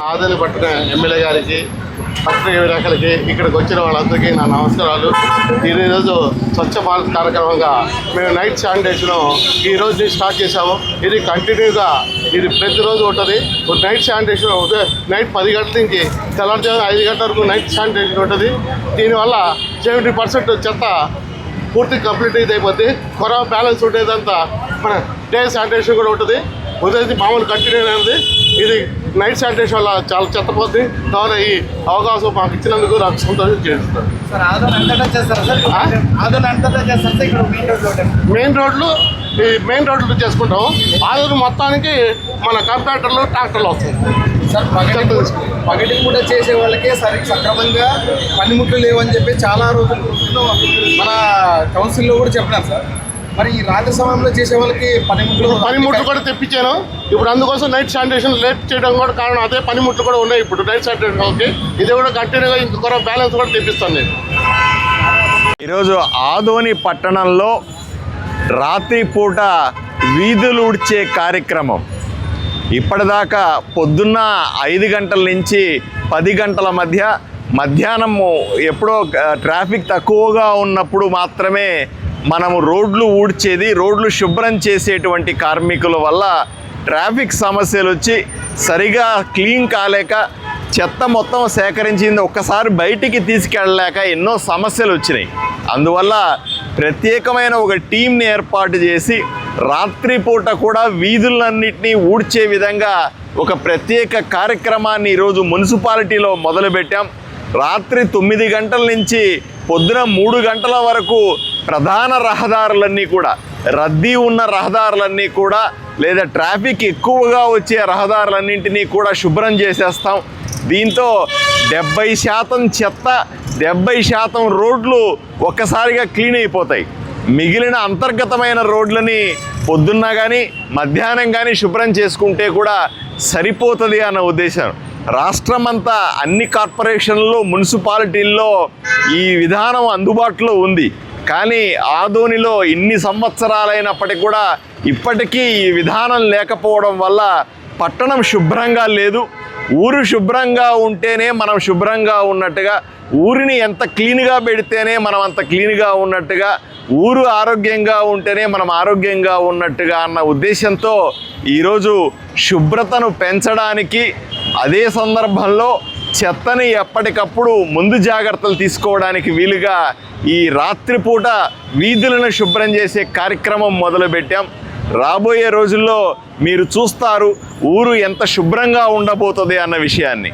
ఆదరణ పట్టిన ఎమ్మెల్యే గారికి పత్రిక విలేకరులకి ఇక్కడికి వచ్చిన వాళ్ళందరికీ నా నమస్కారాలు. ఈరోజు స్వచ్ఛ భారత్ కార్యక్రమంగా మేము నైట్ శానిటేషన్ ఈరోజు నుంచి స్టార్ట్ చేసాము. ఇది కంటిన్యూగా ఇది ప్రతిరోజు ఉంటుంది. నైట్ శానిటేషన్ నైట్ 10 గంటల నుంచి తెల్లవారుజామున 5 గంటల వరకు నైట్ శానిటేషన్ ఉంటుంది. దీనివల్ల 70% చెత్త పూర్తి కంప్లీట్ అయిపోద్ది. కొర బ్యాలెన్స్ ఉండేదంతా మన డే శానిటేషన్ కూడా ఉంటుంది. ఉదయం మామూలు కంటిన్యూ అనేది ఇది నైట్ శానిటేషన్ వల్ల చాలా చెత్త పోద్ది. కావున ఈ అవకాశం మాకు ఇచ్చినందుకు నాకు సంతోషం చేస్తాను. మెయిన్ రోడ్లు చేసుకుంటాం. ఆదరణ మొత్తానికి మన కంప్యూటర్లు ట్రాక్టర్లు వస్తాయి సార్. పగటి కూడా చేసే వాళ్ళకే సక్రమంగా పనిముట్లు లేవని చెప్పి చాలా రోజులు మన కౌన్సిల్లో కూడా చెప్పినారు సార్. మరి ఈ రాత్రి సమయంలో చేసే వాళ్ళకి పనిముట్లు కూడా తెప్పించాను. ఇప్పుడు అందుకోసం నైట్ శానిటేషన్ లేట్ చేయడం కూడా కారణం అదే. పనిముట్లు కూడా ఉన్నాయి ఇప్పుడు నైట్ శానిటేషన్ వాళ్ళకి. ఇది కూడా కంటిన్యూగా ఇంకొక బ్యాలెన్స్ కూడా తెప్పిస్తాను నేను. ఈరోజు ఆదోని పట్టణంలో రాత్రిపూట వీధులు ఊడ్చే కార్యక్రమం ఇప్పటిదాకా పొద్దున్న 5 గంటల నుంచి 10 గంటల మధ్య మధ్యాహ్నము ఎప్పుడో ట్రాఫిక్ తక్కువగా ఉన్నప్పుడు మాత్రమే మనము రోడ్లు ఊడ్చేది. రోడ్లు శుభ్రం చేసేటువంటి కార్మికుల వల్ల ట్రాఫిక్ సమస్యలు వచ్చి సరిగా క్లీన్ కాలేక చెత్త మొత్తం సేకరించింది ఒక్కసారి బయటికి తీసుకెళ్ళలేక ఎన్నో సమస్యలు వచ్చినాయి. అందువల్ల ప్రత్యేకమైన ఒక టీంని ఏర్పాటు చేసి రాత్రిపూట కూడా వీధులన్నింటినీ ఊడ్చే విధంగా ఒక ప్రత్యేక కార్యక్రమాన్ని ఈరోజు మున్సిపాలిటీలో మొదలుపెట్టాం. రాత్రి 9 గంటల నుంచి పొద్దున 3 గంటల వరకు ప్రధాన రహదారులన్నీ కూడా రద్దీ ఉన్న రహదారులన్నీ కూడా లేదా ట్రాఫిక్ ఎక్కువగా వచ్చే రహదారులన్నింటినీ కూడా శుభ్రం చేసేస్తాం. దీంతో 70% చెత్త 70% రోడ్లు ఒక్కసారిగా క్లీన్ అయిపోతాయి. మిగిలిన అంతర్గతమైన రోడ్లని పొద్దున్న కానీ మధ్యాహ్నం కానీ శుభ్రం చేసుకుంటే కూడా సరిపోతుంది అన్న ఉద్దేశం. రాష్ట్రమంతా అన్ని కార్పొరేషన్లు మున్సిపాలిటీల్లో ఈ విధానం అందుబాటులో ఉంది. కానీ ఆదోనిలో ఇన్ని సంవత్సరాలైనప్పటికీ కూడా ఇప్పటికీ ఈ విధానం లేకపోవడం వల్ల పట్టణం శుభ్రంగా లేదు. ఊరు శుభ్రంగా ఉంటేనే మనం శుభ్రంగా ఉన్నట్టుగా, ఊరిని ఎంత క్లీన్గా పెడితేనే మనం అంత క్లీన్గా ఉన్నట్టుగా, ఊరు ఆరోగ్యంగా ఉంటేనే మనం ఆరోగ్యంగా ఉన్నట్టుగా అన్న ఉద్దేశంతో ఈరోజు శుభ్రతను పెంచడానికి, అదే సందర్భంలో చెత్తని ఎప్పటికప్పుడు ముందు జాగ్రత్తలు తీసుకోవడానికి వీలుగా ఈ రాత్రిపూట వీధులను శుభ్రం చేసే కార్యక్రమం మొదలుపెట్టాం. రాబోయే రోజుల్లో మీరు చూస్తారు ఊరు ఎంత శుభ్రంగా ఉండబోతుంది అన్న విషయాన్ని.